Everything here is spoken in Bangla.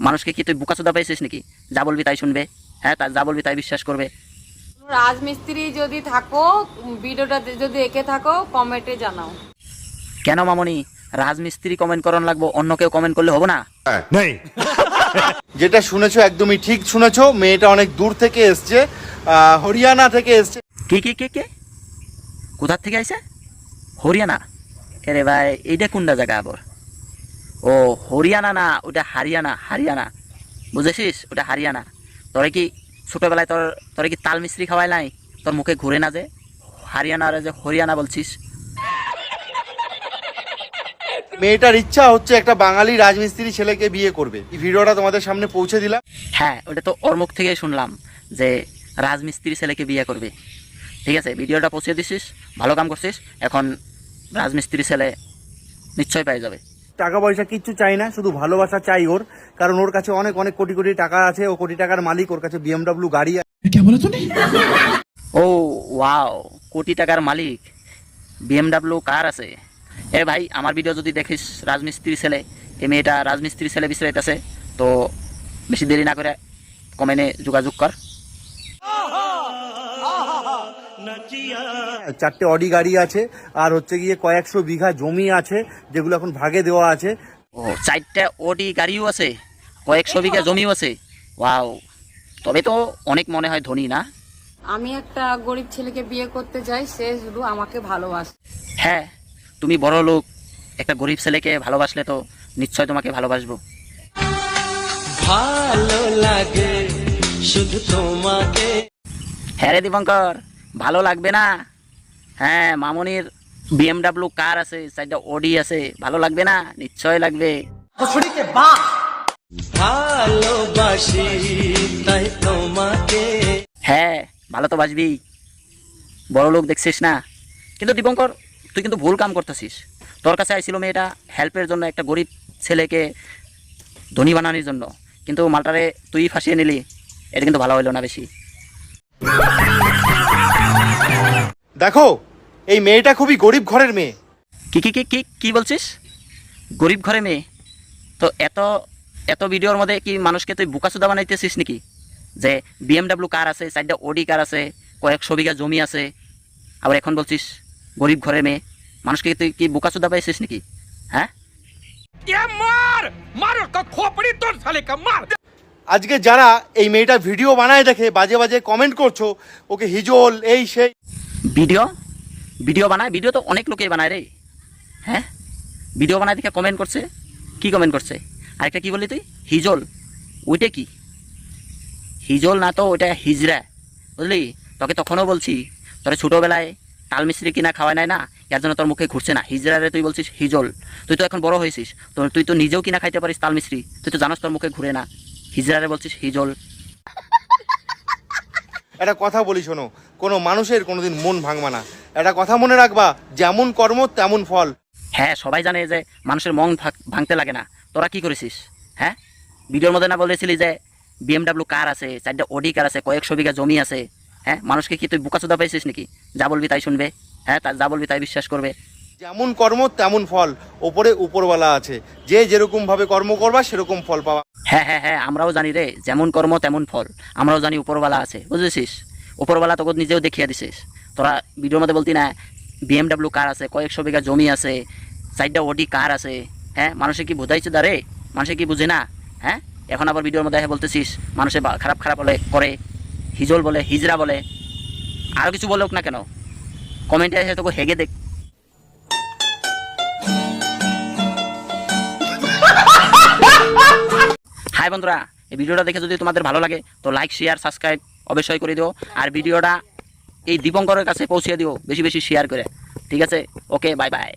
মানুষকে কি তুই বোকাচোদা পেয়েছিস নাকি? যা বলবি তাই শুনবে, হ্যাঁ, যা বলবি তাই বিশ্বাস করবে। রাজমিস্ত্রি যদি থাকো, ভিডিওটা যদি এঁকে থাকো, কমেন্টে জানাও। কেন মামনি রাজমিস্ত্রি কমেন্ট করান লাগবো, অন্য কেউ কমেন্ট করলে হবো না? যেটা শুনেছো একদমই ঠিক শুনেছো। মেয়েটা অনেক দূর থেকে এসছে, হরিয়ানা থেকে এসছে। কে কে কে কে কোথার থেকে আইছে? হরিয়ানা? এরে ভাই এইটা কোনটা জায়গা আবার? ও হরিয়ানা না, ওটা হারিয়ানা। হারিয়ানা বুঝেছিস? ওটা হারিয়ানা। তোরে কি ছোটবেলায় তোরে কি তাল মিস্ত্রি খাওয়াই নাই? তোর মুখে ঘুরে না যে হারিয়ানা আর যে হরিয়ানা বলছিস? মেয়েটার ইচ্ছা হচ্ছে একটা বাঙালি রাজমিস্ত্রি ছেলেকে বিয়ে করবে। এই ভিডিওটা তোমাদের সামনে পৌঁছে দিলাম। হ্যাঁ, ওটা তো ওর মুখ থেকে শুনলাম যে রাজমিস্ত্রি ছেলেকে বিয়ে করবে। ঠিক আছে, ভিডিওটা পৌঁছে দিছিস, ভালো কাম করছিস। এখন রাজমিস্ত্রি ছেলে নিশ্চয় পেয়ে যাবে। টাকা পয়সা কিচ্ছু চাই না, শুধু ভালোবাসা চাই ওর। কারণ ওর কাছে অনেক অনেক কোটি কোটি টাকা আছে, ও কোটি টাকার মালিক। ওর কাছে BMW গাড়ি আছে। ও ওয়াও, কোটি টাকার মালিক, BMW কার আছে। এ ভাই, আমার ভিডিও যদি দেখিস রাজমিস্ত্রি ছেলে, এই মেয়েটা রাজমিস্ত্রি ছেলে বিছড়াইতেছে, তো বেশি দেরি না করে কমেন্টে যোগাযোগ কর। 4টে অডি গাড়ি আছে, আর হচ্ছে গিয়ে কয়েকশো বিঘা জমি আছে, যেগুলো এখন ভাগে দেওয়া আছে। ও 4টা ওডি গাড়িও আছে, কয়েকশো বিঘা জমিও আছে। ওয়াও, তবে তো অনেক মনে হয় ধনী না? আমি একটা গরিব ছেলেকে বিয়ে করতে চাই, সে শুধু আমাকে ভালোবাসে। হ্যাঁ, তুমি বড় লোক, একটা গরিব ছেলেকে ভালোবাসলে তো নিশ্চয় তোমাকে ভালোবাসবো। ভালো লাগে শুধু তোমাকে। হ্যাঁ রে দীপঙ্কর, ভালো লাগবে না? হ্যাঁ, মামনির BMW কার আছে, 4টা ওডি আছে, ভালো লাগবে না? নিশ্চয় লাগবে। ভালোবাসি তাই তোমাকে। হ্যাঁ, ভালো তো বাসবি, বড় লোক দেখছিস না? কিন্তু দীপঙ্কর, তুই কিন্তু ভুল কাম করতেছিস। তোর কাছে আইছিল মেয়েটা হেল্পের জন্য, একটা গরিব ছেলেকে ধনী বানানোর জন্য, কিন্তু মালটারে তুই ফাঁসিয়ে নিলি। এটা কিন্তু ভালো হইলো না বেশি। দেখো, এই মেয়েটা খুবই গরিব ঘরের মেয়ে। কি কি কি কি কি বলছিস? গরিব ঘরে মেয়ে? তো এত এত ভিডিওর মধ্যে কি মানুষকে তুই বোকাচোদা বানাইতেছিস নাকি? যে BMW কার আছে, 4টা ওডি কার আছে, কয়েকশো বিঘা জমি আছে, আবার এখন বলছিস গরিব ঘরের মেয়ে। মানুষকে তুই কি বোকাচোদা পাইছিস নাকি? হ্যাঁ, আজকে যারা এই মেয়েটা ভিডিও বানায় দেখে বাজে বাজে কমেন্ট করছো, ওকে হিজল এই সেই। ভিডিও ভিডিও বানায়? ভিডিও তো অনেক লোকেই বানায় রে। হ্যাঁ, ভিডিও বানায় দেখে কমেন্ট করছে। কি কমেন্ট করছে? আরেকটা কি বললি তুই? হিজল? ওইটা কি? হিজল না তো, ওইটা হিজড়া, বুঝলি? তোকে তখনও বলছি, তোরা ছোটোবেলায় তাল মিস্ত্রি কিনা খাওয়ায় নাই না, এর জন্য তোর মুখে ঘুরছে না। হিজড়ারে তুই বলছিস হিজল। তুই তো এখন বড় হয়েছিস, তো তুই তো নিজেও কিনা খাইতে পারিস তাল মিস্ত্রি, তুই তো জানাস তোর মুখে ঘুরে না। হিজড়ারে বলছিস হিজল। একটা কথা বলি শোনো, কোনো মানুষের কোনোদিন মন ভাঙবা না। একটা কথা মনে রাখবা, যেমন কর্ম তেমন ফল। হ্যাঁ, সবাই জানে যে মানুষের মন ভাঙতে লাগে না। তোরা কি করেছিস? হ্যাঁ, ভিডিওর মধ্যে না বলেছিলি যে BMW কার আছে, 4টা ওডি কার আছে, কয়েকশো বিঘা জমি আছে। হ্যাঁ, মানুষকে কি তুই বোকাচোদা পেয়েছিস নাকি? যা বলবি তাই শুনবে, হ্যাঁ, যা বলবি তাই বিশ্বাস করবে। যেমন কর্ম তেমন ফল, ওপরে উপরওয়ালা আছে, যে যেরকম ভাবে কর্ম করবা সেরকম ফল পাওয়া। হ্যাঁ হ্যাঁ হ্যাঁ, আমরাও জানি রে, যেমন কর্ম তেমন ফল। আমরাও জানি উপরওয়ালা আছে, বুঝেছিস? উপরওয়ালা তোকে নিজেও দেখিয়ে দিছিস। তোরা ভিডিওর মধ্যে বলতি না BMW কার আছে, কয়েকশো বিঘা জমি আছে, 4টা ওডি কার আছে। হ্যাঁ, মানুষে কি বোঝাইছে দারে? মানুষে কি বুঝে না? হ্যাঁ, এখন আবার ভিডিওর মধ্যে বলতেছিস মানুষে খারাপ খারাপ বলে করে, হিজল বলে, হিজড়া বলে, আরও কিছু বলে হোক না কেন, কমেন্টে এসে তোকে হেগে দেখ। হাই বন্ধুরা, এই ভিডিওটা দেখে যদি তোমাদের ভালো লাগে তো লাইক শেয়ার সাবস্ক্রাইব অবশ্যই করে দিও, আর ভিডিওটা এই দীপঙ্করের কাছে পৌঁছে দিও বেশি বেশি শেয়ার করে। ঠিক আছে, ওকে, বাই বাই।